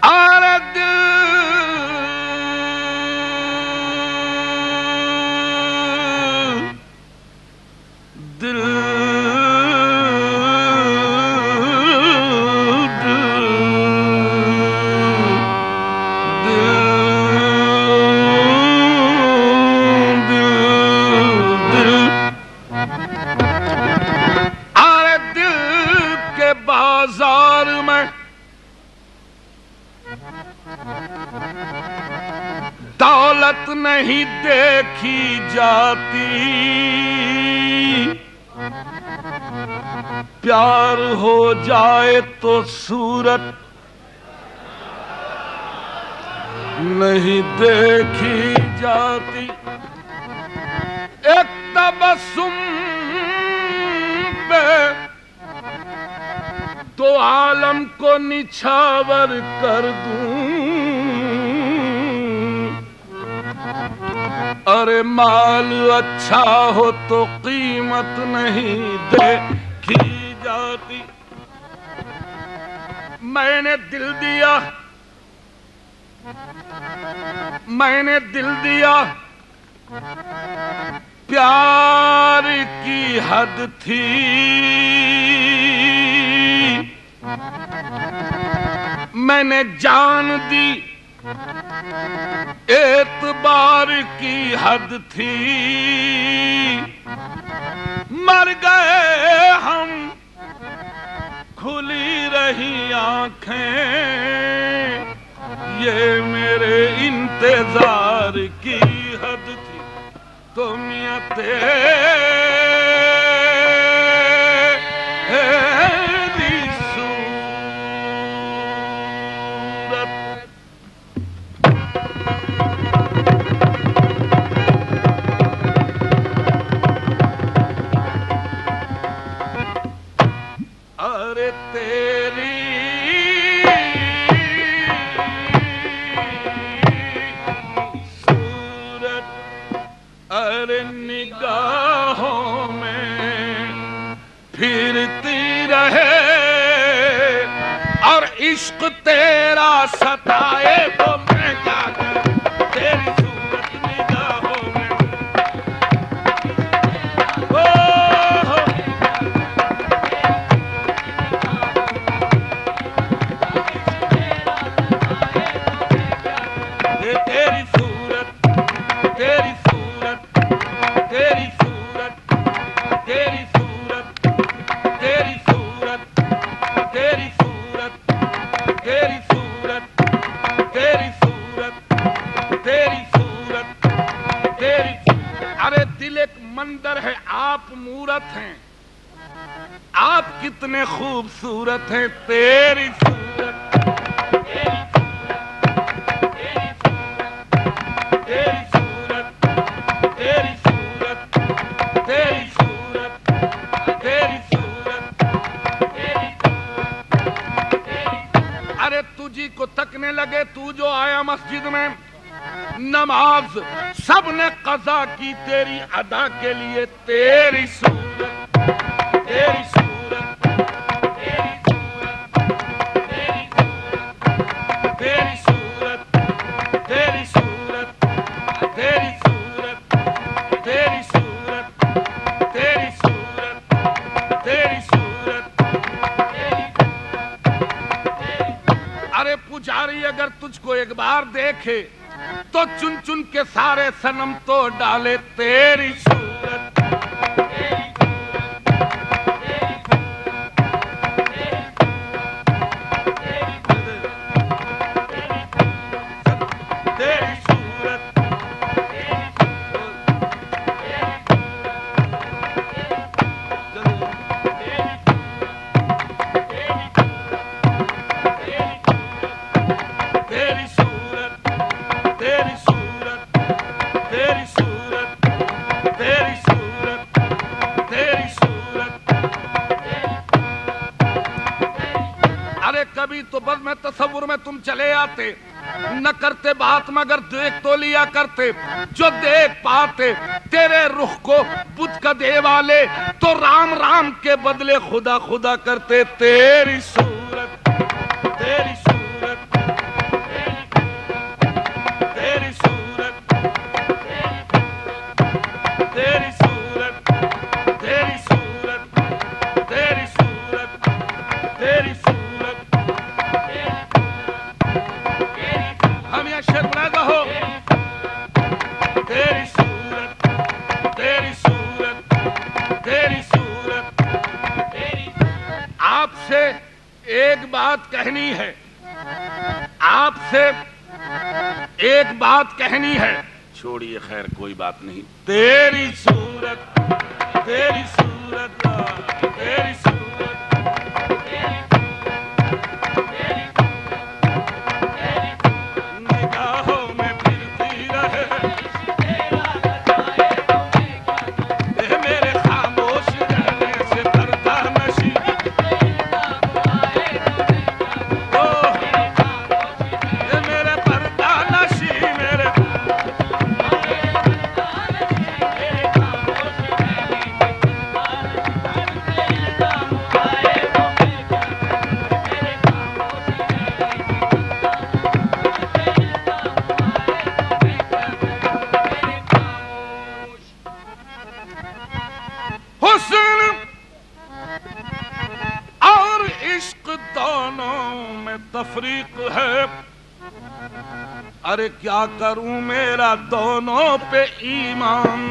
اور دل بازار میں دولت نہیں دیکھی جاتی، پیار ہو جائے تو صورت نہیں دیکھی جاتی، ایک تبسم پہ تو عالم کو نچھاور کر دوں، ارے مال اچھا ہو تو قیمت نہیں دیکھی جاتی، میں نے دل دیا، میں نے دل دیا، پیار کی حد تھی، میں نے جان دی، اعتبار کی حد تھی، مر گئے ہم، کھلی رہی آنکھیں، یہ میرے انتظار کی حد تھی، تم یا نگاہوں میں پھرتی رہے اور عشق تیرا ستائے تو میں کیا کروں، تیری صورت نگاہوں میں تیری صورت، تیری صورت، تیری صورت، تیری صورت، تیری صورت، تیری صورت، تیری صورت، تیری صورت، تیری صورت، تیری، ارے دل ایک مندر ہے، آپ مورت ہیں، آپ کتنے خوبصورت ہیں، تیری صورت، تجھی کو تکنے لگے، تو جو آیا مسجد میں، نماز سب نے قضا کی تیری ادا کے لیے، تیری صورت، تیری صورت، تیری صورت، تیری صورت، تیری صورت، تیری صورت، تیری صورت، تیری صورت، تیری صورت، ارے پجاری اگر تجھ کو ایک بار دیکھے تو چن چن کے سارے صنم توڑ ڈالے، تیری صورت، کبھی تو بس میں تصور میں تم چلے آتے، نہ کرتے بات مگر دیکھ تو لیا کرتے، جو دیکھ پاتے تیرے رخ کو بدھ کا دے والے تو رام رام کے بدلے خدا خدا کرتے، تیری صورت تیری صورت تیری صورت تیری صورت تیری صورت تیری صورت تیری صورت ہم یہ شعر بنا گا تیری صورت تیری صورت تیری صورت. آپ سے ایک بات کہنی ہے آپ سے ایک بات کہنی ہے چھوڑیے خیر کوئی بات نہیں. تیری صورت تیری صورت تیری صورت نگاہوں میں پھرتی رہے میرے خاموش رہنے سے پردہ نشی میرے پردہ نشی میرے حسن اور عشق دونوں میں تفریق ہے ارے کیا کروں میرا دونوں پہ ایمان